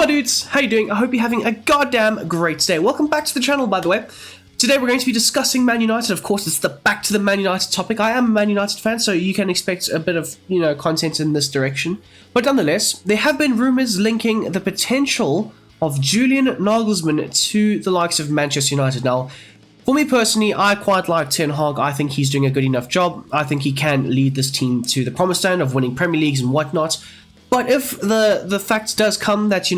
my dudes, how you doing? I hope you're having a goddamn great day. Welcome back to the channel, by the way. Today we're going to be discussing Man United. Of course, it's the back to the Man United topic. I am a Man United fan, so you can expect a bit of, content in this direction. But nonetheless, there have been rumours linking the potential of Julian Nagelsmann to the likes of Manchester United. Now, for me personally, I quite like Ten Hag. I think he's doing a good enough job. I think he can lead this team to the promised land of winning Premier Leagues and whatnot. But if the fact does come that,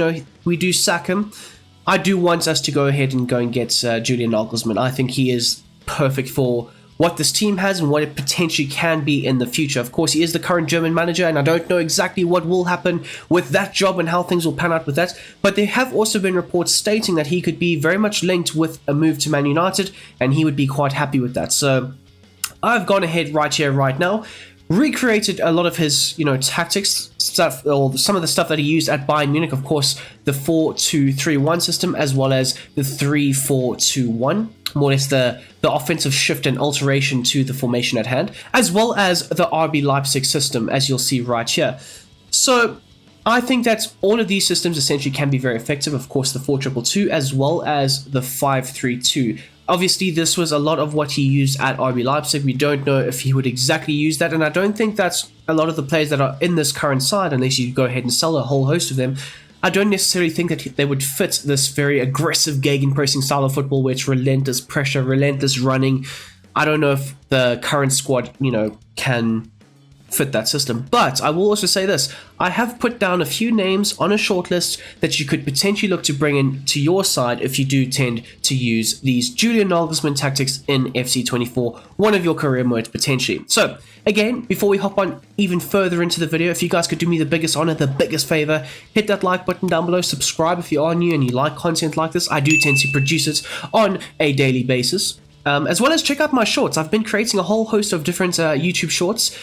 we do sack him, I do want us to go ahead and get Julian Nagelsmann. I think he is perfect for what this team has and what it potentially can be in the future. Of course, he is the current German manager, and I don't know exactly what will happen with that job and how things will pan out with that. But there have also been reports stating that he could be very much linked with a move to Man United, and he would be quite happy with that. So I've gone ahead right here, right now, recreated a lot of his, tactics stuff, or some of the stuff that he used at Bayern Munich. Of course, the 4-2-3-1 system, as well as the 3-4-2-1, more or less the offensive shift and alteration to the formation at hand, as well as the RB Leipzig system, as you'll see right here. So I think that all of these systems essentially can be very effective. Of course, the 4-2-2-2, as well as the 5-3-2. Obviously, this was a lot of what he used at RB Leipzig. We don't know if he would exactly use that, and I don't think that's a lot of the players that are in this current side, unless you go ahead and sell a whole host of them. I don't necessarily think that they would fit this very aggressive gegenpressing style of football, where it's relentless pressure, relentless running. I don't know if the current squad, can fit that system. But I will also say this: I have put down a few names on a shortlist that you could potentially look to bring in to your side if you do tend to use these Julian Nagelsmann tactics in FC24, one of your career modes potentially. So again, before we hop on even further into the video, if you guys could do me the biggest honor, the biggest favor, hit that like button down below, subscribe if you are new and you like content like this. I do tend to produce it on a daily basis. As well as check out my shorts. I've been creating a whole host of different YouTube shorts.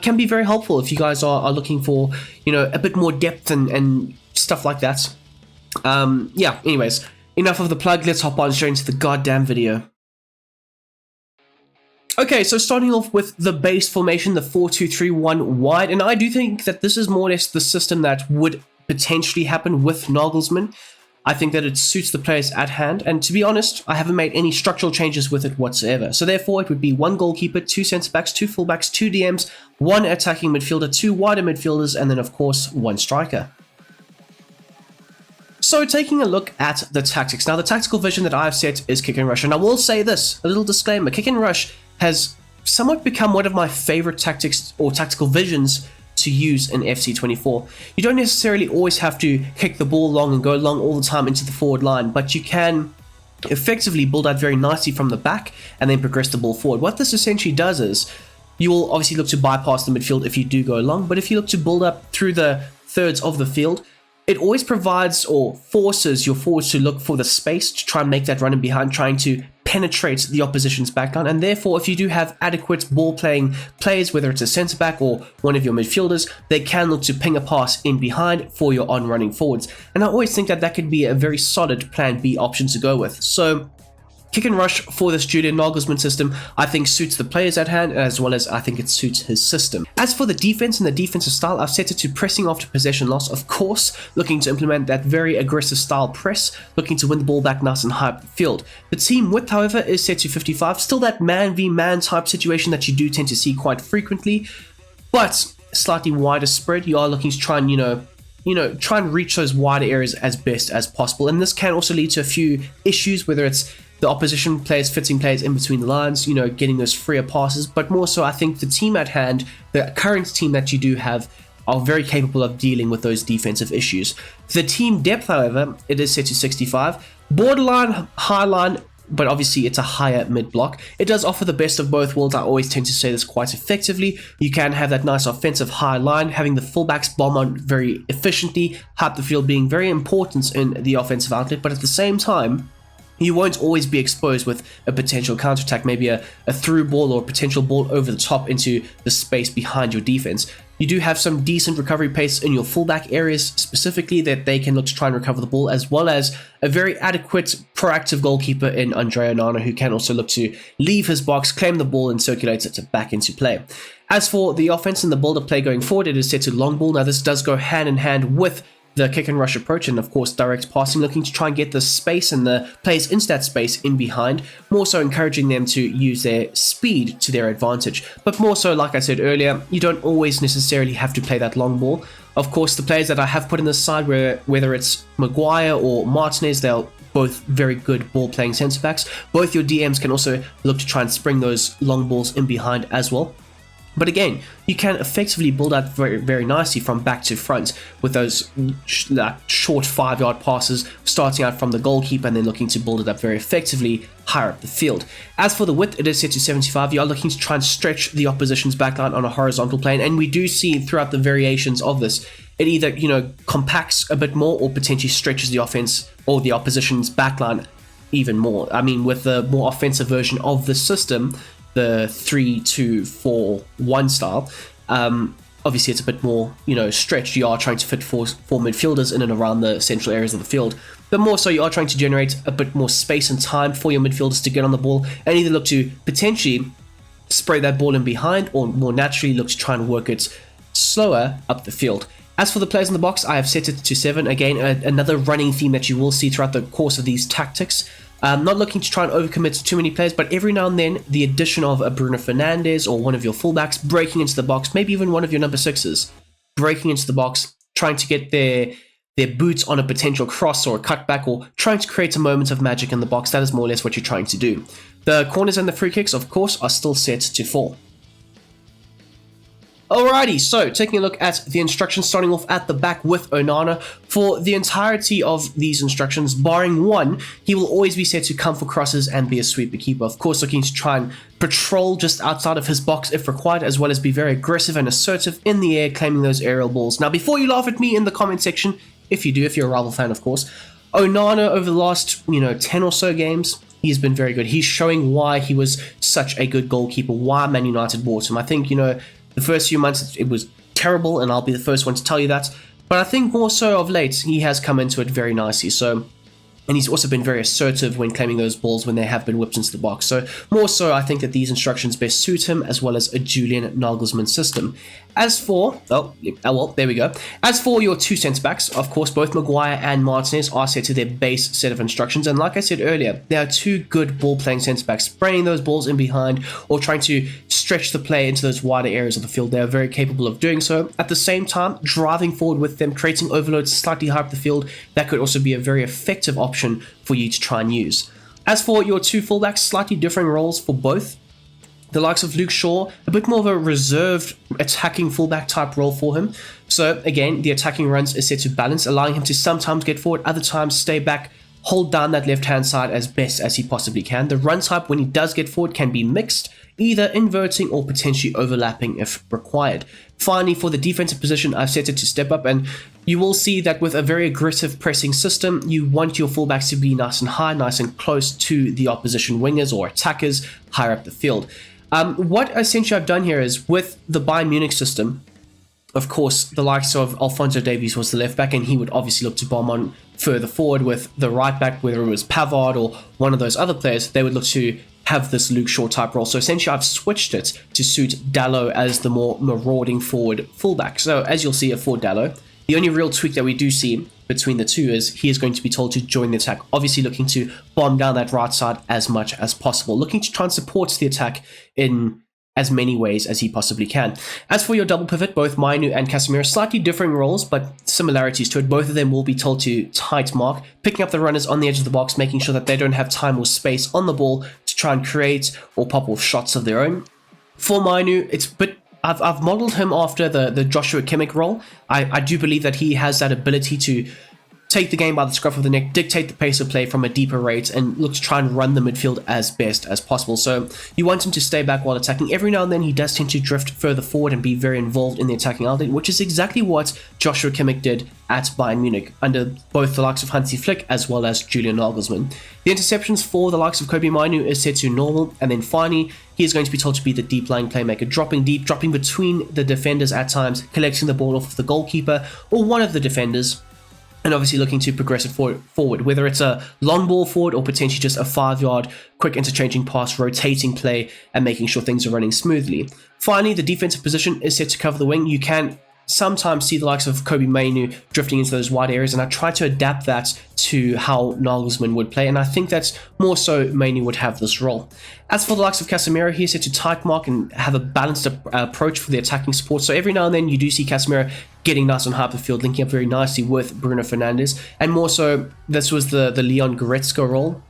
Can be very helpful if you guys are looking for, a bit more depth and stuff like that. Yeah, anyways, enough of the plug. Let's hop on straight into the goddamn video. Okay, so starting off with the base formation, the 4-2-3-1 wide, and I do think that this is more or less the system that would potentially happen with Nagelsmann. I think that it suits the players at hand, and to be honest, I haven't made any structural changes with it whatsoever. So therefore, it would be one goalkeeper, two centre-backs, two full-backs, two DMs, one attacking midfielder, two wider midfielders, and then of course, one striker. So taking a look at the tactics. Now, the tactical vision that I've set is kick and rush, and I will say this, a little disclaimer: kick and rush has somewhat become one of my favorite tactics or tactical visions to use in FC24. You don't necessarily always have to kick the ball long and go long all the time into the forward line, but you can effectively build out very nicely from the back and then progress the ball forward. What this essentially does is, you will obviously look to bypass the midfield if you do go long, but if you look to build up through the thirds of the field, it always provides or forces your forwards to look for the space to try and make that run in behind, trying to penetrate the opposition's backline. And therefore, if you do have adequate ball-playing players, whether it's a centre-back or one of your midfielders, they can look to ping a pass in behind for your on-running forwards. And I always think that that could be a very solid plan B option to go with. So kick and rush for this Julian Nagelsmann system, I think, suits the players at hand, as well as I think it suits his system. As for the defense and the defensive style, I've set it to pressing after possession loss, of course, looking to implement that very aggressive style press, looking to win the ball back nice and high up the field. The team width, however, is set to 55, still that man v man type situation that you do tend to see quite frequently, but slightly wider spread. You are looking to try and, try and reach those wider areas as best as possible, and this can also lead to a few issues, whether it's the opposition players fitting players in between the lines, getting those freer passes. But more so, I think the team at hand, the current team that you do have, are very capable of dealing with those defensive issues. The team depth, however, it is set to 65. Borderline, high line, but obviously it's a higher mid block. It does offer the best of both worlds. I always tend to say this quite effectively. You can have that nice offensive high line, having the fullbacks bomb on very efficiently, half the field being very important in the offensive outlet, but at the same time, you won't always be exposed with a potential counterattack, maybe a through ball or a potential ball over the top into the space behind your defense. You do have some decent recovery pace in your fullback areas specifically that they can look to try and recover the ball, as well as a very adequate, proactive goalkeeper in Andre Onana, who can also look to leave his box, claim the ball, and circulate it back into play. As for the offense and the build-up play going forward, it is set to long ball. Now, this does go hand in hand with the kick and rush approach and, of course, direct passing, looking to try and get the space and the players in that space in behind, more so encouraging them to use their speed to their advantage. But more so, like I said earlier, you don't always necessarily have to play that long ball. Of course, the players that I have put in this side, whether it's Maguire or Martinez, they're both very good ball-playing centre-backs. Both your DMs can also look to try and spring those long balls in behind as well. But again, you can effectively build out very, very nicely from back to front with those short 5-yard passes, starting out from the goalkeeper and then looking to build it up very effectively higher up the field. As for the width, it is set to 75. You are looking to try and stretch the opposition's backline on a horizontal plane, and we do see throughout the variations of this, it either, compacts a bit more or potentially stretches the offense or the opposition's backline even more. I mean, with the more offensive version of the system, the 3-2-4-1 style, obviously it's a bit more stretched. You are trying to fit four midfielders in and around the central areas of the field, but more so you are trying to generate a bit more space and time for your midfielders to get on the ball and either look to potentially spray that ball in behind or more naturally look to try and work it slower up the field. As for the players in the box, I have set it to 7. Again, another running theme that you will see throughout the course of these tactics. Not looking to try and overcommit to too many players, but every now and then the addition of a Bruno Fernandes or one of your fullbacks breaking into the box, maybe even one of your number 6s breaking into the box, trying to get their boots on a potential cross or a cutback, or trying to create a moment of magic in the box. That is more or less what you're trying to do. The corners and the free kicks, of course, are still set to 4. Alrighty, so taking a look at the instructions, starting off at the back with Onana. For the entirety of these instructions, barring one, he will always be set to come for crosses and be a sweeper keeper. Of course, looking to try and patrol just outside of his box if required, as well as be very aggressive and assertive in the air, claiming those aerial balls. Now, before you laugh at me in the comment section, if you're a rival fan, of course, Onana over the last 10 or so games, he's been very good. He's showing why he was such a good goalkeeper, why Man United bought him. I think, the first few months it was terrible, and I'll be the first one to tell you that. But I think more so of late, he has come into it very nicely. And he's also been very assertive when claiming those balls when they have been whipped into the box. So more so, I think that these instructions best suit him, as well as a Julian Nagelsmann system. As for, there we go. As for your two centre-backs, of course, both Maguire and Martinez are set to their base set of instructions. And like I said earlier, they are two good ball-playing centre-backs, spraying those balls in behind or trying to stretch the play into those wider areas of the field. They are very capable of doing so. At the same time, driving forward with them, creating overloads slightly higher up the field, that could also be a very effective option for you to try and use. As for your two fullbacks, slightly differing roles for both. The likes of Luke Shaw, a bit more of a reserved attacking fullback type role for him. So again, the attacking runs is set to balance, allowing him to sometimes get forward, other times stay back, hold down that left-hand side as best as he possibly can. The run type, when he does get forward, can be mixed, either inverting or potentially overlapping if required. Finally, for the defensive position, I've set it to step up, and you will see that with a very aggressive pressing system, you want your fullbacks to be nice and high, nice and close to the opposition wingers or attackers higher up the field. What essentially I've done here is, with the Bayern Munich system, of course, the likes of Alphonso Davies was the left back, and he would obviously look to bomb on further forward with the right back, whether it was Pavard or one of those other players. They would look to have this Luke Shaw type role. So essentially I've switched it to suit Dalot as the more marauding forward fullback. So as you'll see for Dalot, the only real tweak that we do see between the two is he is going to be told to join the attack, obviously looking to bomb down that right side as much as possible, looking to try and support the attack in as many ways as he possibly can. As for your double pivot, both Mainu and Casemiro, slightly differing roles, but similarities to it. Both of them will be told to tight mark, picking up the runners on the edge of the box, making sure that they don't have time or space on the ball to try and create or pop off shots of their own. For Mainu, I've modeled him after the Joshua Kimmich role. I do believe that he has that ability to take the game by the scruff of the neck, dictate the pace of play from a deeper rate, and look to try and run the midfield as best as possible. So you want him to stay back while attacking. Every now and then he does tend to drift further forward and be very involved in the attacking outlet, which is exactly what Joshua Kimmich did at Bayern Munich under both the likes of Hansi Flick as well as Julian Nagelsmann. The interceptions for the likes of Kobe Mainu is set to normal, and then finally he is going to be told to be the deep lying playmaker, dropping deep, dropping between the defenders at times, collecting the ball off of the goalkeeper or one of the defenders, and obviously looking to progress it forward, whether it's a long ball forward or potentially just a 5-yard quick interchanging pass, rotating play, and making sure things are running smoothly. Finally, the defensive position is set to cover the wing. You can sometimes see the likes of Kobe Mainoo drifting into those wide areas, and I try to adapt that to how Nagelsmann would play, and I think that's more so Mainoo would have this role. As for the likes of Casemiro, he's set to tight mark and have a balanced approach for the attacking support, so every now and then you do see Casemiro getting nice on half the field, linking up very nicely with Bruno Fernandes, and more so this was the Leon Goretzka role.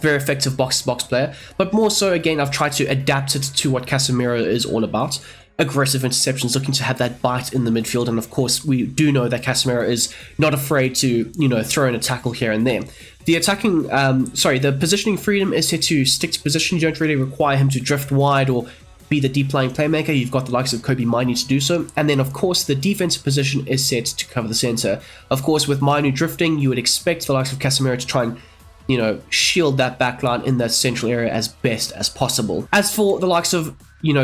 Very effective box-to-box player, but more so, again, I've tried to adapt it to what Casemiro is all about. Aggressive interceptions, looking to have that bite in the midfield, and of course we do know that Casemiro is not afraid to, throw in a tackle here and there. The positioning freedom is set to stick to position. You don't really require him to drift wide or be the deep lying playmaker. You've got the likes of Kobe Mainoo to do so, and then of course the defensive position is set to cover the center. Of course, with Mainoo drifting, you would expect the likes of Casemiro to try and shield that backline in that central area as best as possible. As for the likes of,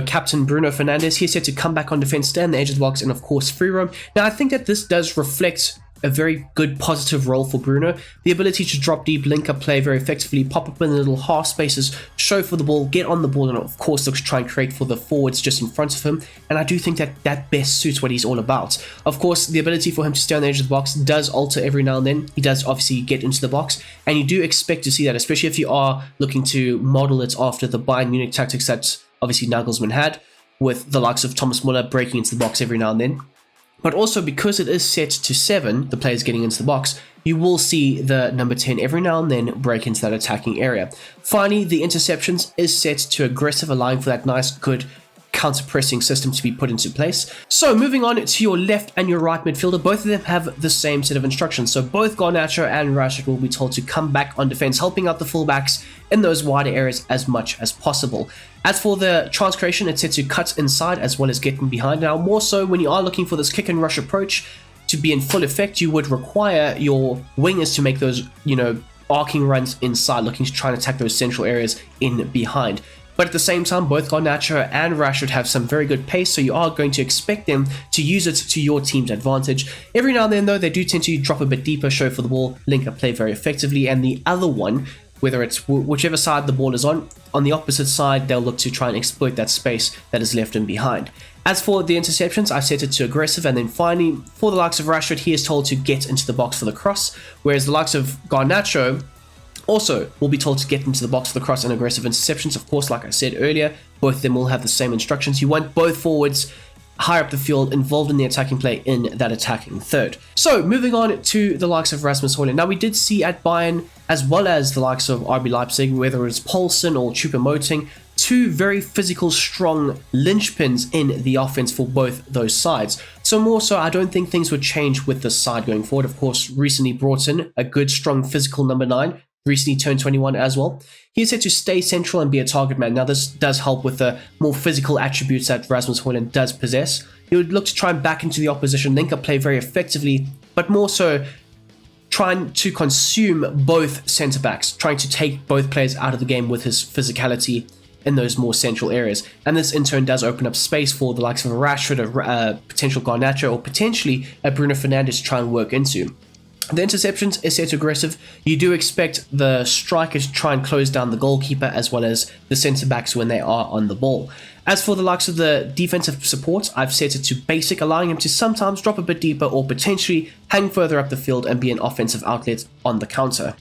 Captain Bruno Fernandes, he's set to come back on defense, stay on the edge of the box, and of course free roam. Now, I think that this does reflect a very good positive role for Bruno. The ability to drop deep, link up play very effectively, pop up in the little half spaces, show for the ball, get on the ball, and of course look to try and create for the forwards just in front of him. And I do think that that best suits what he's all about. Of course, the ability for him to stay on the edge of the box does alter every now and then. He does obviously get into the box, and you do expect to see that, especially if you are looking to model it after the Bayern Munich tactics that obviously Nagelsmann had, with the likes of Thomas Muller breaking into the box every now and then. But also, because it is set to 7, the players getting into the box, you will see the number 10 every now and then break into that attacking area. Finally, the interceptions is set to aggressive, allowing for that nice, good counter-pressing system to be put into place. So moving on to your left and your right midfielder, both of them have the same set of instructions. So both Garnacho and Rashford will be told to come back on defense, helping out the fullbacks in those wider areas as much as possible. As for the chance creation, it's set to cut inside as well as getting behind. Now, more so when you are looking for this kick and rush approach to be in full effect, you would require your wingers to make those, arcing runs inside, looking to try and attack those central areas in behind. But at the same time, both Garnacho and Rashford have some very good pace, so you are going to expect them to use it to your team's advantage. Every now and then, though, they do tend to drop a bit deeper, show for the ball, link up play very effectively, and the other one, whether it's whichever side the ball is on the opposite side, they'll look to try and exploit that space that is left in behind. As for the interceptions, I've set it to aggressive, and then finally, for the likes of Rashford, he is told to get into the box for the cross, whereas the likes of Garnacho also will be told to get into the box for the cross and aggressive interceptions. Of course, like I said earlier, both of them will have the same instructions. You want both forwards higher up the field, involved in the attacking play in that attacking third. So moving on to the likes of Rasmus Højlund. Now, we did see at Bayern, as well as the likes of RB Leipzig, whether it's Poulsen or Choupo-Moting, two very physical, strong linchpins in the offense for both those sides. So more so, I don't think things would change with this side going forward. Of course, recently brought in a good, strong physical number 9, recently turned 21 as well. He is set to stay central and be a target man. Now, this does help with the more physical attributes that Rasmus Højlund does possess. He would look to try and back into the opposition, link up play very effectively, but more so trying to consume both centre-backs, trying to take both players out of the game with his physicality in those more central areas. And this in turn does open up space for the likes of a Rashford, a potential Garnacho, or potentially a Bruno Fernandes to try and work into. The interceptions is set to aggressive. You do expect the striker to try and close down the goalkeeper as well as the centre-backs when they are on the ball. As for the likes of the defensive support, I've set it to basic, allowing him to sometimes drop a bit deeper or potentially hang further up the field and be an offensive outlet on the counter.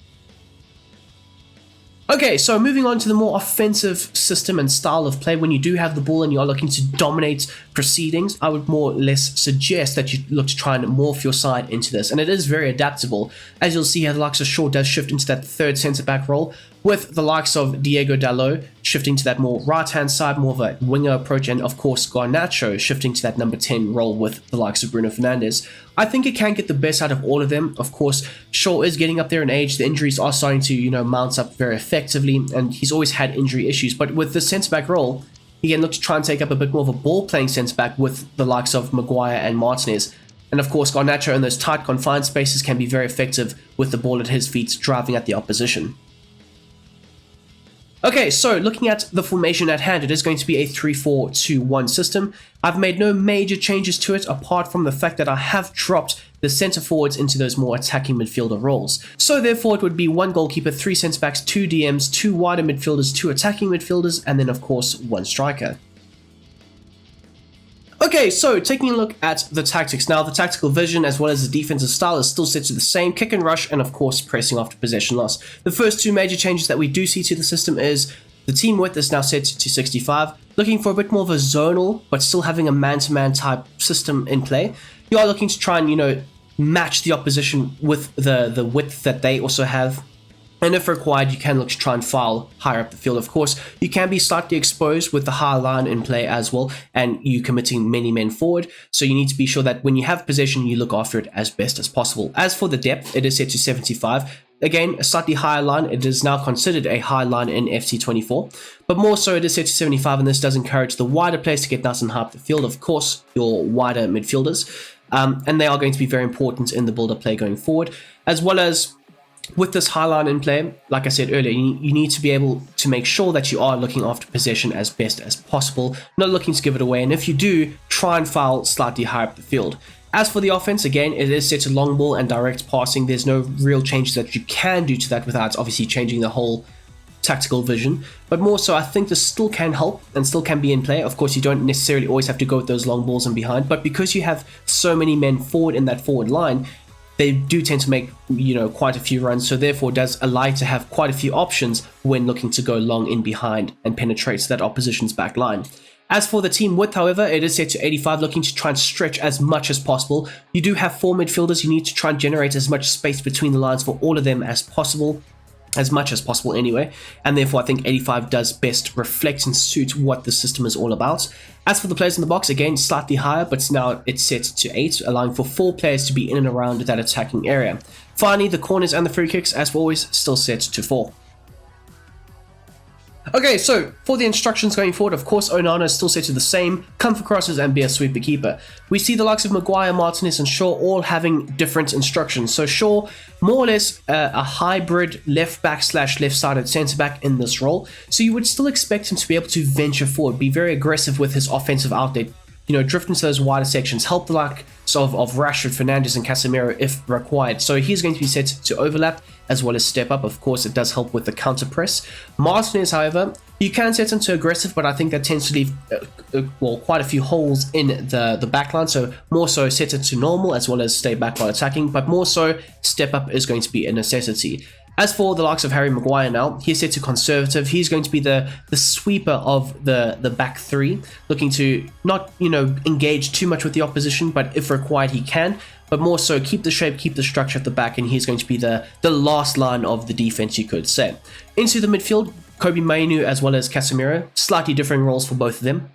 Okay, so moving on to the more offensive system and style of play. When you do have the ball and you are looking to dominate proceedings, I would more or less suggest that you look to try and morph your side into this. And it is very adaptable. As you'll see here, the likes of Shaw does shift into that third centre-back role, with the likes of Diego Dalot shifting to that more right-hand side, more of a winger approach, and of course Garnacho shifting to that number 10 role with the likes of Bruno Fernandes. I think it can get the best out of all of them. Of course, Shaw is getting up there in age. The injuries are starting to, mount up very effectively, and he's always had injury issues. But with the centre-back role, he can look to try and take up a bit more of a ball-playing centre-back with the likes of Maguire and Martinez. And of course, Garnacho in those tight, confined spaces can be very effective with the ball at his feet, driving at the opposition. Okay, so looking at the formation at hand, it is going to be a 3-4-2-1 system. I've made no major changes to it apart from the fact that I have dropped the centre forwards into those more attacking midfielder roles. So therefore it would be 1 goalkeeper, 3 centre backs, 2 DMs, 2 wider midfielders, 2 attacking midfielders, and then of course 1 striker. Okay, so taking a look at the tactics. Now, the tactical vision as well as the defensive style is still set to the same: kick and rush, and of course pressing after possession loss. The first two major changes that we do see to the system is the team width is now set to 65, looking for a bit more of a zonal, but still having a man-to-man type system in play. You are looking to try and, match the opposition with the width that they also have. And if required, you can look to try and foul higher up the field. Of course, you can be slightly exposed with the high line in play as well, and you committing many men forward. So you need to be sure that when you have possession, you look after it as best as possible. As for the depth, it is set to 75. Again, a slightly higher line. It is now considered a high line in FC24. But more so, it is set to 75, and this does encourage the wider players to get nice and high up the field. Of course, your wider midfielders. And they are going to be very important in the build-up play going forward, as well as with this high line in play. Like I said earlier, you need to be able to make sure that you are looking after possession as best as possible, not looking to give it away, and if you do, try and foul slightly higher up the field. As for the offense, again, it is set to long ball and direct passing. There's no real changes that you can do to that without obviously changing the whole tactical vision, but more so, I think this still can help and still can be in play. Of course, you don't necessarily always have to go with those long balls and behind, but because you have so many men forward in that forward line, they do tend to make, quite a few runs, so therefore it does allow you to have quite a few options when looking to go long in behind and penetrate that opposition's back line. As for the team width, however, it is set to 85, looking to try and stretch as much as possible. You do have 4 midfielders. You need to try and generate as much space between the lines for all of them as possible. As much as possible anyway, and therefore I think 85 does best reflect and suit what the system is all about. As for the players in the box, again, slightly higher, but now it's set to 8, allowing for 4 players to be in and around that attacking area. Finally, the corners and the free kicks, as always, still set to 4. Okay, so for the instructions going forward, of course, Onana is still set to the same: come for crosses and be a sweeper keeper. We see the likes of Maguire, Martinez, and Shaw all having different instructions. So Shaw, more or less a hybrid left back / left sided centre back in this role. So you would still expect him to be able to venture forward, be very aggressive with his offensive outlet, drift into those wider sections, help the likes of Rashford, Fernandes, and Casemiro if required. So he's going to be set to overlap as well as step up. Of course, it does help with the counter press. Martinez, however, you can set him to aggressive, but I think that tends to leave quite a few holes in the backline. So more so set it to normal as well as stay back while attacking, but more so step up is going to be a necessity. As for the likes of Harry Maguire now, he's set to conservative. He's going to be the sweeper of the back 3, looking to not, engage too much with the opposition, but if required, he can. But more so, keep the shape, keep the structure at the back, and he's going to be the last line of the defense, you could say. Into the midfield, Kobe Mainoo as well as Casemiro, slightly differing roles for both of them.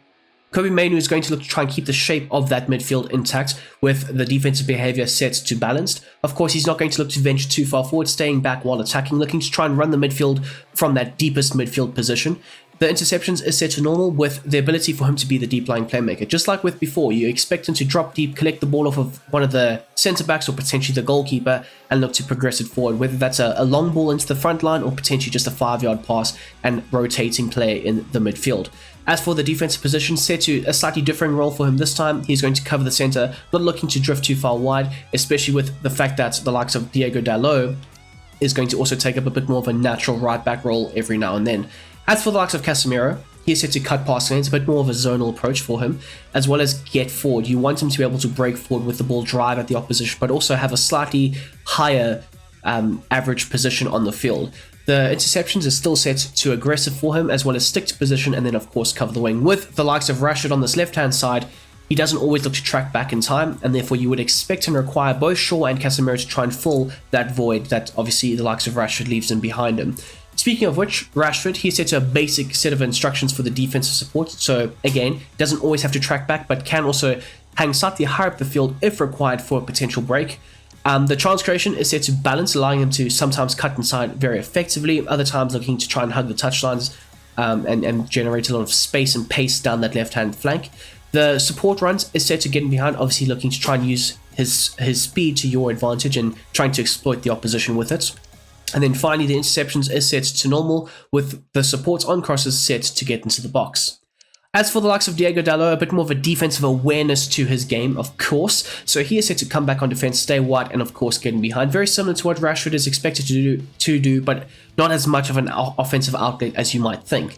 Kobe Mainoo is going to look to try and keep the shape of that midfield intact with the defensive behavior set to balanced. Of course, he's not going to look to venture too far forward, staying back while attacking, looking to try and run the midfield from that deepest midfield position. The interceptions is set to normal with the ability for him to be the deep lying playmaker. Just like with before, you expect him to drop deep, collect the ball off of one of the centre backs or potentially the goalkeeper and look to progress it forward, whether that's a long ball into the front line or potentially just a 5-yard pass and rotating play in the midfield. As for the defensive position, set to a slightly differing role for him this time. He's going to cover the centre, not looking to drift too far wide, especially with the fact that the likes of Diego Dalot is going to also take up a bit more of a natural right back role every now and then. As for the likes of Casemiro, he is set to cut past lanes, a bit more of a zonal approach for him, as well as get forward. You want him to be able to break forward with the ball, drive at the opposition, but also have a slightly higher average position on the field. The interceptions are still set to aggressive for him, as well as stick to position, and then of course cover the wing. With the likes of Rashford on this left-hand side, he doesn't always look to track back in time, and therefore you would expect and require both Shaw and Casemiro to try and fill that void that obviously the likes of Rashford leaves in behind him. Speaking of which, Rashford, he's set to a basic set of instructions for the defensive support, so again, doesn't always have to track back, but can also hang slightly higher up the field if required for a potential break. The chance creation is set to balance, allowing him to sometimes cut inside very effectively, other times looking to try and hug the touchlines and generate a lot of space and pace down that left-hand flank. The support runs is set to get in behind, obviously looking to try and use his speed to your advantage and trying to exploit the opposition with it. And then finally, the interceptions is set to normal, with the supports on crosses set to get into the box. As for the likes of Diego Dalot, a bit more of a defensive awareness to his game, of course. So he is set to come back on defense, stay wide, and of course get in behind. Very similar to what Rashford is expected to do, but not as much of an offensive outlet as you might think.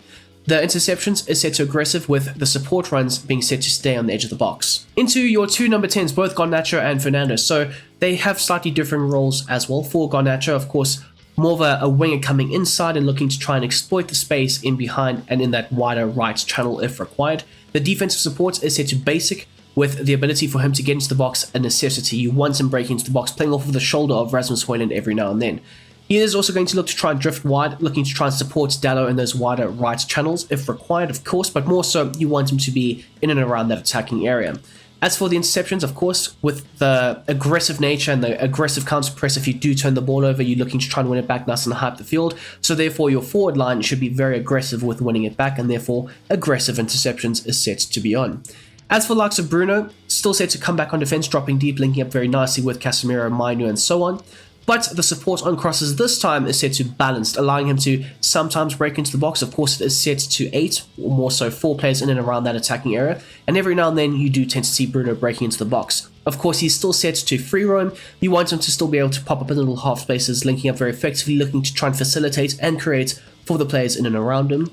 The interceptions is set to aggressive, with the support runs being set to stay on the edge of the box. Into your two number 10s, both Garnacho and Fernando. So they have slightly different roles as well. For Garnacho, of course, more of a winger coming inside and looking to try and exploit the space in behind and in that wider right channel if required. The defensive support is set to basic, with the ability for him to get into the box a necessity. You want him breaking into the box, playing off of the shoulder of Rasmus Højlund every now and then. He is also going to look to try and drift wide, looking to try and support Dalot in those wider right channels if required, of course, but more so you want him to be in and around that attacking area. As for the interceptions, of course, with the aggressive nature and the aggressive counter press, if you do turn the ball over, you're looking to try and win it back nice and high up the field. So therefore, your forward line should be very aggressive with winning it back, and therefore, aggressive interceptions is set to be on. As for the likes of Bruno, still set to come back on defense, dropping deep, linking up very nicely with Casemiro, Mainu, and so on. But the support on crosses this time is set to balanced, allowing him to sometimes break into the box. Of course, it is set to 8, or more so 4 players in and around that attacking area. And every now and then, you do tend to see Bruno breaking into the box. Of course, he's still set to free roam. You want him to still be able to pop up in little half spaces, linking up very effectively, looking to try and facilitate and create for the players in and around him.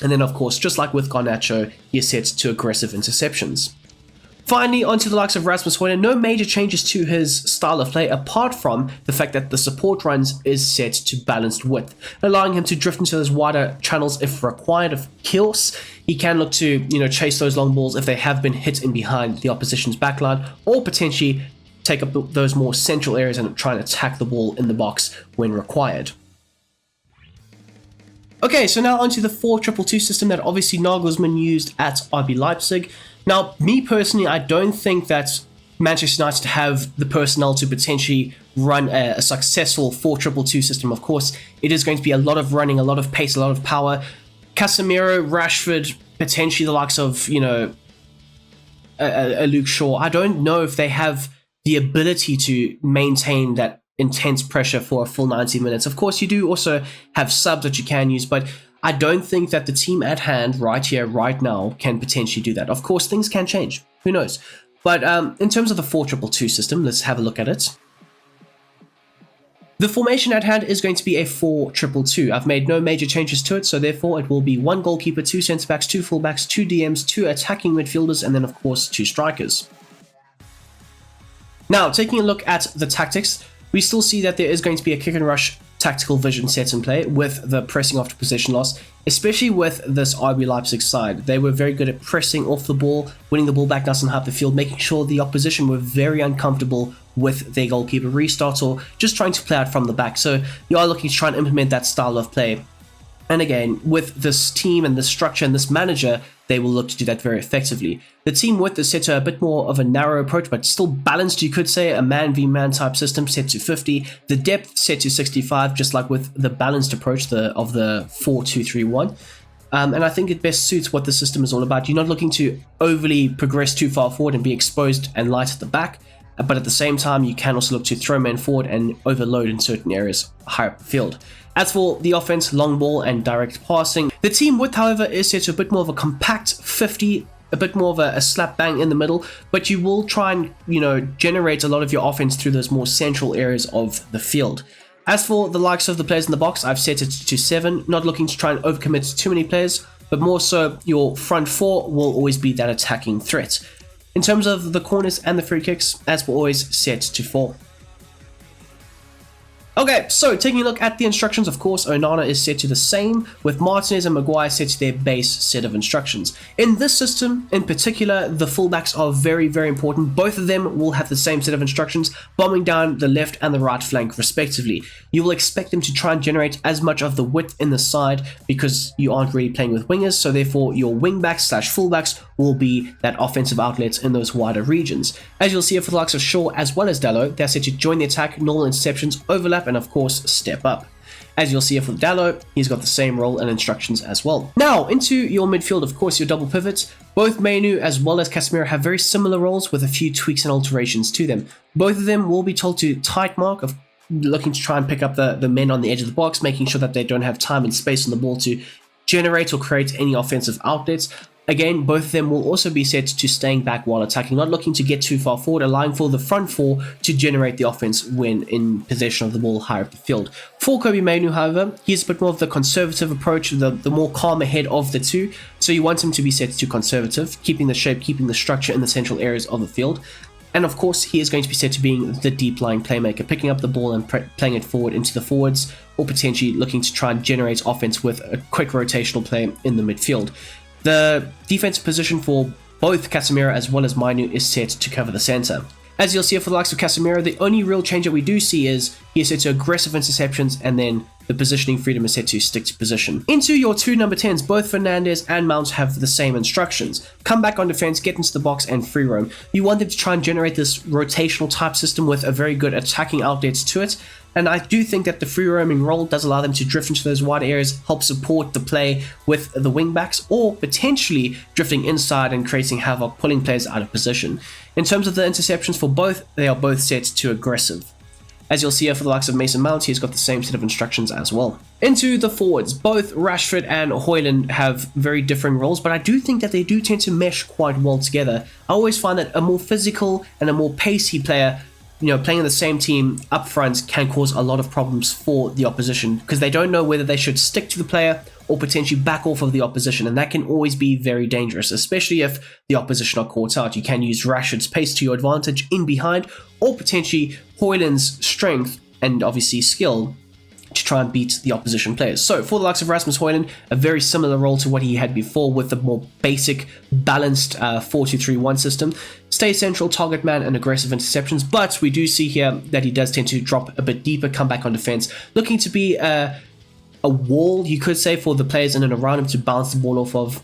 And then, of course, just like with Garnacho, he is set to aggressive interceptions. Finally, onto the likes of Rasmus Højlund, no major changes to his style of play apart from the fact that the support runs is set to balanced width, allowing him to drift into those wider channels if required. Of course, he can look to chase those long balls if they have been hit in behind the opposition's backline, or potentially take up those more central areas and try and attack the ball in the box when required. Okay, so now onto the 4-2-2 system that obviously Nagelsmann used at RB Leipzig. Now, me personally, I don't think that Manchester United have the personnel to potentially run a successful 4-2-2 system. Of course, it is going to be a lot of running, a lot of pace, a lot of power. Casemiro, Rashford, potentially the likes of, a Luke Shaw. I don't know if they have the ability to maintain that intense pressure for a full 90 minutes. Of course, you do also have subs that you can use, but I don't think that the team at hand right here, right now, can potentially do that. Of course, things can change. Who knows? But in terms of the 4-2-2 system, let's have a look at it. The formation at hand is going to be a 4-2-2. I've made no major changes to it, so therefore it will be 1 goalkeeper, 2 centre-backs, 2 full-backs, 2 DMs, 2 attacking midfielders, and then, of course, 2 strikers. Now, taking a look at the tactics, we still see that there is going to be a kick and rush tactical vision set in play with the pressing after possession loss, especially with this RB Leipzig side. They were very good at pressing off the ball, winning the ball back nice and high up the field, making sure the opposition were very uncomfortable with their goalkeeper restarts or just trying to play out from the back. So you are looking to try and implement that style of play. And again, with this team and this structure and this manager, they will look to do that very effectively. The team width is set to a bit more of a narrow approach, but still balanced, you could say, a man-v-man type system set to 50. The depth set to 65, just like with the balanced approach of the 4-2-3-1. And I think it best suits what the system is all about. You're not looking to overly progress too far forward and be exposed and light at the back, but at the same time, you can also look to throw men forward and overload in certain areas higher up the field. As for the offense, long ball and direct passing, the team width, however, is set to a bit more of a compact 50, a bit more of a slap bang in the middle, but you will try and, generate a lot of your offense through those more central areas of the field. As for the likes of the players in the box, I've set it to 7, not looking to try and overcommit too many players, but more so your front 4 will always be that attacking threat. In terms of the corners and the free kicks, as we're always set to 4. Okay, so taking a look at the instructions, of course, Onana is set to the same, with Martinez and Maguire set to their base set of instructions. In this system, in particular, the fullbacks are very, very important. Both of them will have the same set of instructions, bombing down the left and the right flank, respectively. You will expect them to try and generate as much of the width in the side, because you aren't really playing with wingers, so therefore your wingbacks/fullbacks will be that offensive outlets in those wider regions. As you'll see for the likes of Shaw as well as Dalot, they're set to join the attack, normal interceptions, overlap, and of course step up. As you'll see here for Dalot, he's got the same role and instructions as well. Now into your midfield, of course, your double pivots. Both Mainu as well as Casemiro have very similar roles with a few tweaks and alterations to them. Both of them will be told to tight mark, of looking to try and pick up the men on the edge of the box, making sure that they don't have time and space on the ball to generate or create any offensive outlets. Again, both of them will also be set to staying back while attacking, not looking to get too far forward, allowing for the front four to generate the offense when in possession of the ball higher up the field. For Kobe Mainu, however, he's a bit more of the conservative approach, the more calmer head of the two, so you want him to be set to conservative, keeping the shape, keeping the structure in the central areas of the field. And of course, he is going to be set to being the deep-lying playmaker, picking up the ball and playing it forward into the forwards, or potentially looking to try and generate offense with a quick rotational play in the midfield. The defensive position for both Casemiro as well as Mainu is set to cover the center. As you'll see for the likes of Casemiro, the only real change that we do see is he is set to aggressive interceptions, and then the positioning freedom is set to stick to position. Into your two number 10s, both Fernandes and Mount have the same instructions. Come back on defense, get into the box, and free roam. You want them to try and generate this rotational type system with a very good attacking outlets to it. And I do think that the free roaming role does allow them to drift into those wide areas, help support the play with the wing backs, or potentially drifting inside and creating havoc, pulling players out of position. In terms of the interceptions for both, they are both set to aggressive. As you'll see here for the likes of Mason Mount, he's got the same set of instructions as well. Into the forwards, both Rashford and Højlund have very differing roles, but I do think that they do tend to mesh quite well together. I always find that a more physical and a more pacey player, playing in the same team up front can cause a lot of problems for the opposition because they don't know whether they should stick to the player or potentially back off of the opposition, and that can always be very dangerous, especially if the opposition are caught out. You can use Rashford's pace to your advantage in behind, or potentially Højlund's strength and obviously skill to try and beat the opposition players. So for the likes of Rasmus Højlund, a very similar role to what he had before with the more basic, balanced 4-2-3-1 system. Stay central, target man, and aggressive interceptions, but we do see here that he does tend to drop a bit deeper, come back on defense, looking to be a wall, you could say, for the players in and around him to bounce the ball off of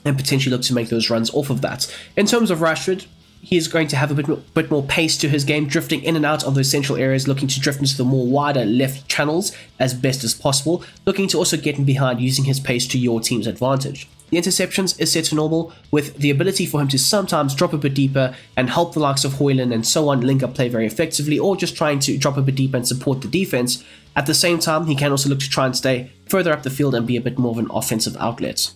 and potentially look to make those runs off of that. In terms of Rashford, he is going to have a bit more pace to his game, drifting in and out of those central areas, looking to drift into the more wider left channels as best as possible, looking to also get in behind using his pace to your team's advantage. The interceptions is set to normal, with the ability for him to sometimes drop a bit deeper and help the likes of Højlund and so on link up play very effectively, or just trying to drop a bit deeper and support the defense. At the same time, he can also look to try and stay further up the field and be a bit more of an offensive outlet.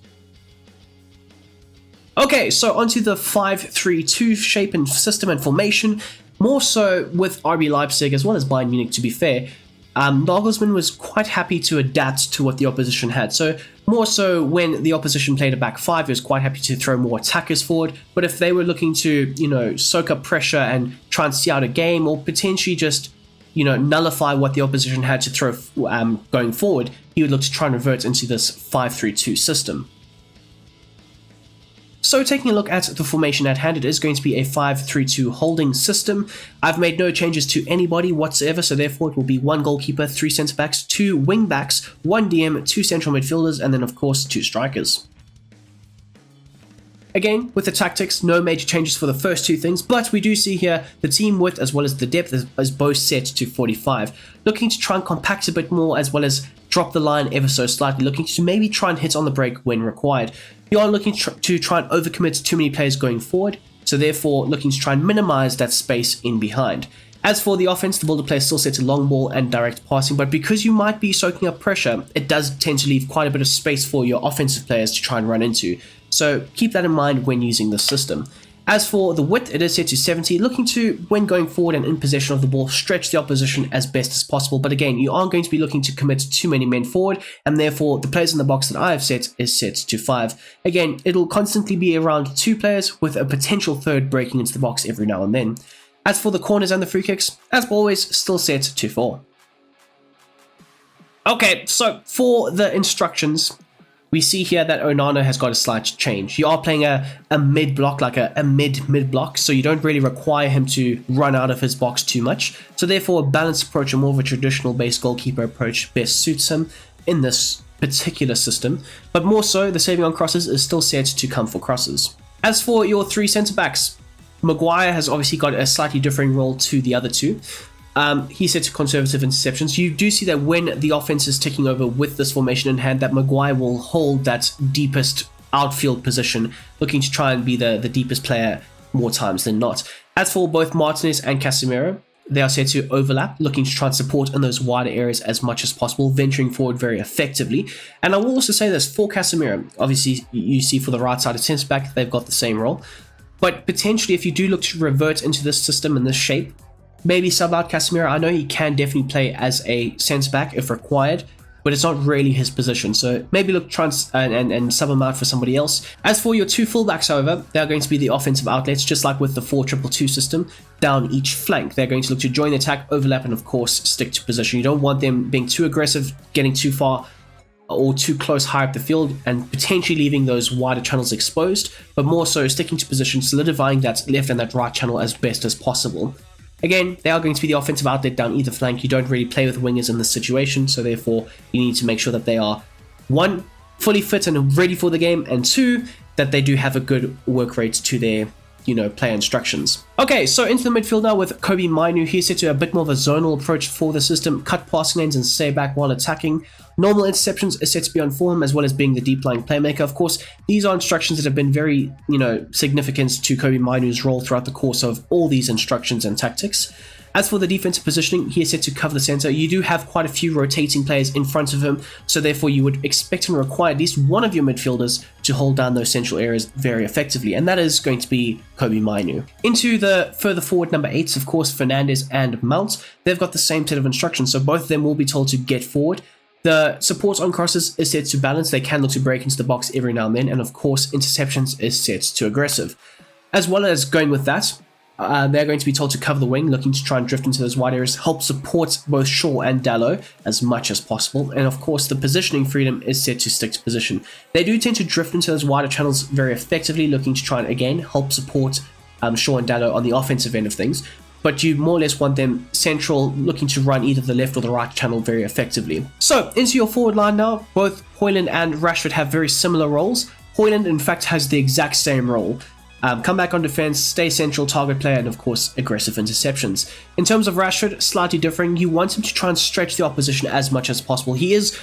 Okay, so onto the 5-3-2 shape and system and formation, more so with RB Leipzig as well as Bayern Munich, to be fair. Nagelsmann was quite happy to adapt to what the opposition had. So more so when the opposition played a back five, he was quite happy to throw more attackers forward. But if they were looking to, soak up pressure and try and see out a game, or potentially just, nullify what the opposition had to throw going forward, he would look to try and revert into this 5-3-2 system. So taking a look at the formation at hand, it is going to be a 5-3-2 holding system. I've made no changes to anybody whatsoever, so therefore it will be 1 goalkeeper, 3 centre-backs, 2 wing-backs, 1 DM, 2 central midfielders, and then of course 2 strikers. Again, with the tactics, no major changes for the first 2 things, but we do see here the team width as well as the depth is both set to 45. Looking to try and compact a bit more as well as drop the line ever so slightly, looking to maybe try and hit on the break when required. You are looking to try and overcommit too many players going forward, so therefore looking to try and minimize that space in behind. As for the offense, the builder play is still set to long ball and direct passing, but because you might be soaking up pressure, it does tend to leave quite a bit of space for your offensive players to try and run into. So keep that in mind when using this system. As for the width, it is set to 70, looking to, when going forward and in possession of the ball, stretch the opposition as best as possible. But again, you aren't going to be looking to commit too many men forward, and therefore the players in the box that I have set is set to 5. Again, it'll constantly be around 2 players with a potential third breaking into the box every now and then. As for the corners and the free kicks, as always, still set to 4. Okay, so for the instructions, we see here that Onana has got a slight change. You are playing a mid-block, like a mid-block, so you don't really require him to run out of his box too much. So therefore, a balanced approach, a more of a traditional base goalkeeper approach best suits him in this particular system. But more so, the saving on crosses is still set to come for crosses. As for your 3 centre-backs, Maguire has obviously got a slightly differing role to the other 2. He's set to conservative interceptions. You do see that when the offense is ticking over with this formation in hand, that Maguire will hold that deepest outfield position, looking to try and be the deepest player more times than not. As for both Martinez and Casemiro, they are set to overlap, looking to try and support in those wider areas as much as possible, venturing forward very effectively. And I will also say this, for Casemiro, obviously you see for the right-sided centre-back, they've got the same role. But potentially, if you do look to revert into this system and this shape, maybe sub out Casemiro. I know he can definitely play as a centre-back if required, but it's not really his position. So maybe look try and sub him out for somebody else. As for your two fullbacks, however, they are going to be the offensive outlets, just like with the 4-2-2 system, down each flank. They're going to look to join the attack, overlap, and of course stick to position. You don't want them being too aggressive, getting too far or too close high up the field and potentially leaving those wider channels exposed, but more so sticking to position, solidifying that left and that right channel as best as possible. Again, they are going to be the offensive outlet down either flank. You don't really play with wingers in this situation, so therefore you need to make sure that they are, one, fully fit and ready for the game, and two, that they do have a good work rate to their player instructions. Okay, so into the midfield now with Kobe Mainoo. He's set to a bit more of a zonal approach for the system, cut passing lanes and stay back while attacking. Normal interceptions is set to be on for him, as well as being the deep lying playmaker. Of course, these are instructions that have been very, significant to Kobe Mainoo's role throughout the course of all these instructions and tactics. As for the defensive positioning, he is set to cover the center. You do have quite a few rotating players in front of him, so therefore you would expect and require at least one of your midfielders to hold down those central areas very effectively, and that is going to be Kobe Mainoo. Into the further forward number 8s, of course, Fernandes and Mount. They've got the same set of instructions, so both of them will be told to get forward. The support on crosses is set to balance. They can look to break into the box every now and then, and of course, interceptions is set to aggressive. As well as going with that, they're going to be told to cover the wing, looking to try and drift into those wide areas, help support both Shaw and Dalot as much as possible. And of course, the positioning freedom is set to stick to position. They do tend to drift into those wider channels very effectively, looking to try and, again, help support Shaw and Dalot on the offensive end of things. But you more or less want them central, looking to run either the left or the right channel very effectively. So, into your forward line now, both Højlund and Rashford have very similar roles. Højlund, in fact, has the exact same role. Come back on defense, stay central, target player, and of course, aggressive interceptions. In terms of Rashford, slightly differing. You want him to try and stretch the opposition as much as possible. He is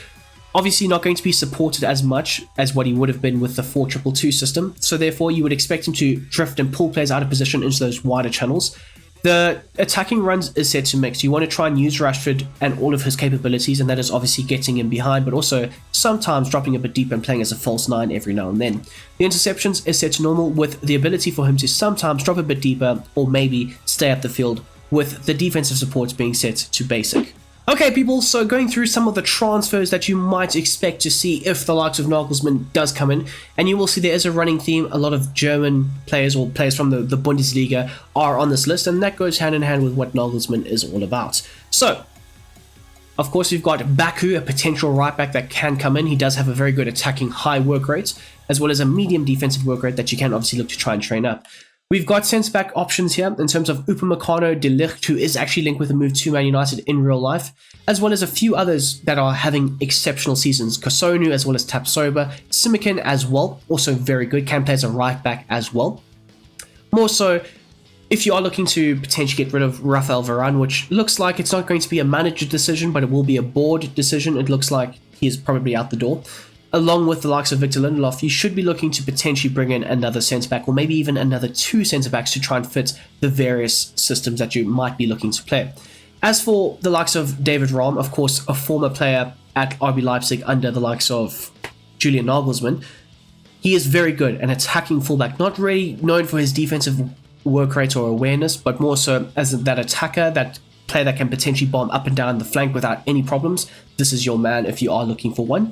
obviously not going to be supported as much as what he would have been with the 4-2-2 system, so therefore you would expect him to drift and pull players out of position into those wider channels. The attacking runs is set to mix. You want to try and use Rashford and all of his capabilities, and that is obviously getting him behind, but also sometimes dropping a bit deep and playing as a false 9 every now and then. The interceptions is set to normal, with the ability for him to sometimes drop a bit deeper or maybe stay up the field, with the defensive supports being set to basic. Okay, people, so going through some of the transfers that you might expect to see if the likes of Nagelsmann does come in, and you will see there is a running theme. A lot of German players or players from the Bundesliga are on this list, and that goes hand in hand with what Nagelsmann is all about. So, of course, we've got Baku, a potential right back that can come in. He does have a very good attacking high work rate, as well as a medium defensive work rate that you can obviously look to try and train up. We've got centre-back options here in terms of Upamecano, De Ligt, who is actually linked with a move to Man United in real life, as well as a few others that are having exceptional seasons. Kosonu, as well as Tapsoba. Simikin as well, also very good, can play as a right back as well. More so, if you are looking to potentially get rid of Rafael Varane, which looks like it's not going to be a manager decision, but it will be a board decision. It looks like he is probably out the door. Along with the likes of Victor Lindelof, you should be looking to potentially bring in another centre-back, or maybe even another 2 centre-backs to try and fit the various systems that you might be looking to play. As for the likes of David Raum, of course, a former player at RB Leipzig under the likes of Julian Nagelsmann, he is very good, an attacking fullback, not really known for his defensive work rate or awareness, but more so as that attacker, that player that can potentially bomb up and down the flank without any problems. This is your man if you are looking for one.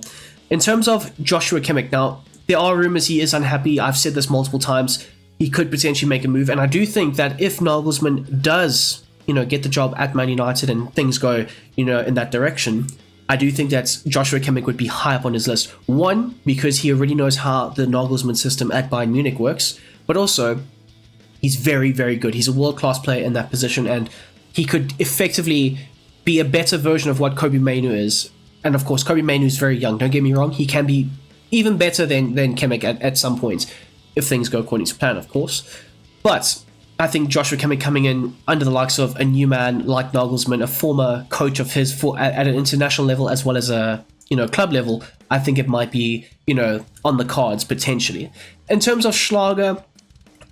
In terms of Joshua Kimmich, now, there are rumors he is unhappy. I've said this multiple times. He could potentially make a move, and I do think that if Nagelsmann does, get the job at Man United and things go, in that direction, I do think that Joshua Kimmich would be high up on his list. One, because he already knows how the Nagelsmann system at Bayern Munich works, but also, he's very, very good. He's a world-class player in that position, and he could effectively be a better version of what Kobe Mainoo is. And of course, Kobe Mainoo is very young, don't get me wrong. He can be even better than Kimmich at some point, if things go according to plan, of course. But I think Joshua Kimmich coming in under the likes of a new man like Nagelsmann, a former coach of his at an international level as well as a club level, I think it might be on the cards potentially. In terms of Schlager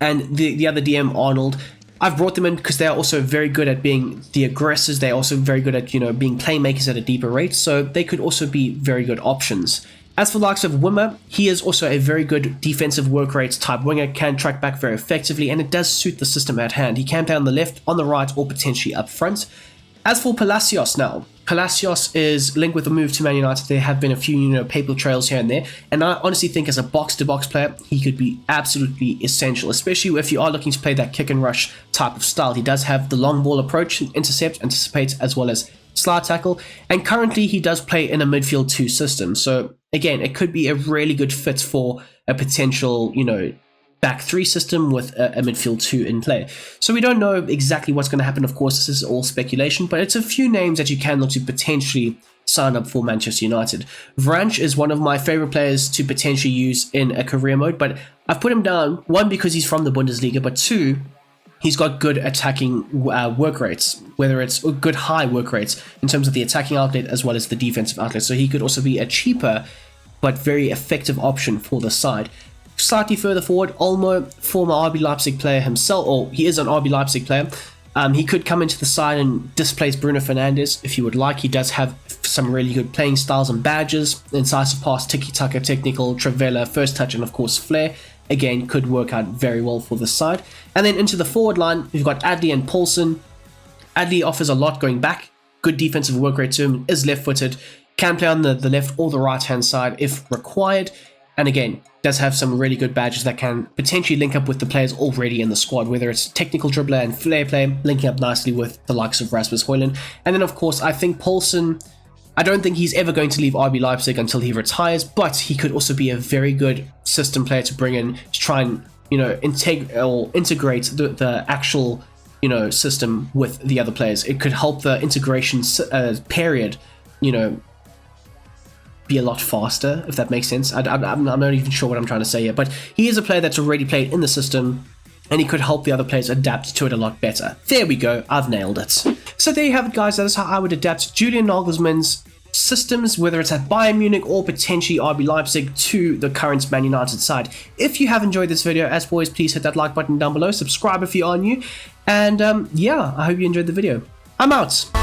and the other DM Arnold, I've brought them in because they are also very good at being the aggressors. They're also very good at, being playmakers at a deeper rate. So they could also be very good options. As for the likes of Wimmer, he is also a very good defensive work rate type winger, can track back very effectively, and it does suit the system at hand. He can play on the left, on the right, or potentially up front. As for Palacios now, Palacios is linked with a move to Man United. There have been a few, paper trails here and there, and I honestly think as a box-to-box player, he could be absolutely essential, especially if you are looking to play that kick and rush type of style. He does have the long ball approach, intercept, anticipate, as well as slide tackle, and currently he does play in a midfield 2 system. So again, it could be a really good fit for a potential, back 3 system with a midfield 2 in play. So we don't know exactly what's going to happen. Of course, this is all speculation, but it's a few names that you can look to potentially sign up for Manchester United. Branch is one of my favorite players to potentially use in a career mode, but I've put him down, 1, because he's from the Bundesliga, but 2, he's got good attacking work rates, whether it's good high work rates in terms of the attacking outlet as well as the defensive outlet. So he could also be a cheaper but very effective option for the side. Slightly further forward, Olmo, former RB Leipzig player himself, or he is an RB Leipzig player. He could come into the side and displace Bruno Fernandes if you would like. He does have some really good playing styles and badges: incisive pass, tiki-taka, technical, Travella, first touch, and of course flair. Again, could work out very well for the side. And then into the forward line, we've got Adli and Paulson. Adli offers a lot going back, good defensive work rate to him, is left-footed, can play on the left or the right-hand side if required, and again, does have some really good badges that can potentially link up with the players already in the squad, whether it's technical dribbler and flair play, linking up nicely with the likes of Rasmus Højlund. And then, of course, I think Paulson, I don't think he's ever going to leave RB Leipzig until he retires, but he could also be a very good system player to bring in to try and, integrate the actual, system with the other players. It could help the integration period, be a lot faster, if that makes sense. I'm not even sure what I'm trying to say here, but he is a player that's already played in the system, and he could help the other players adapt to it a lot better. There we go, I've nailed it. So there you have it, guys. That is how I would adapt Julian Nagelsmann's systems, whether it's at Bayern Munich or potentially RB Leipzig, to the current Man United side. If you have enjoyed this video, as always, please hit that like button down below, subscribe if you are new, and I hope you enjoyed the video. I'm out.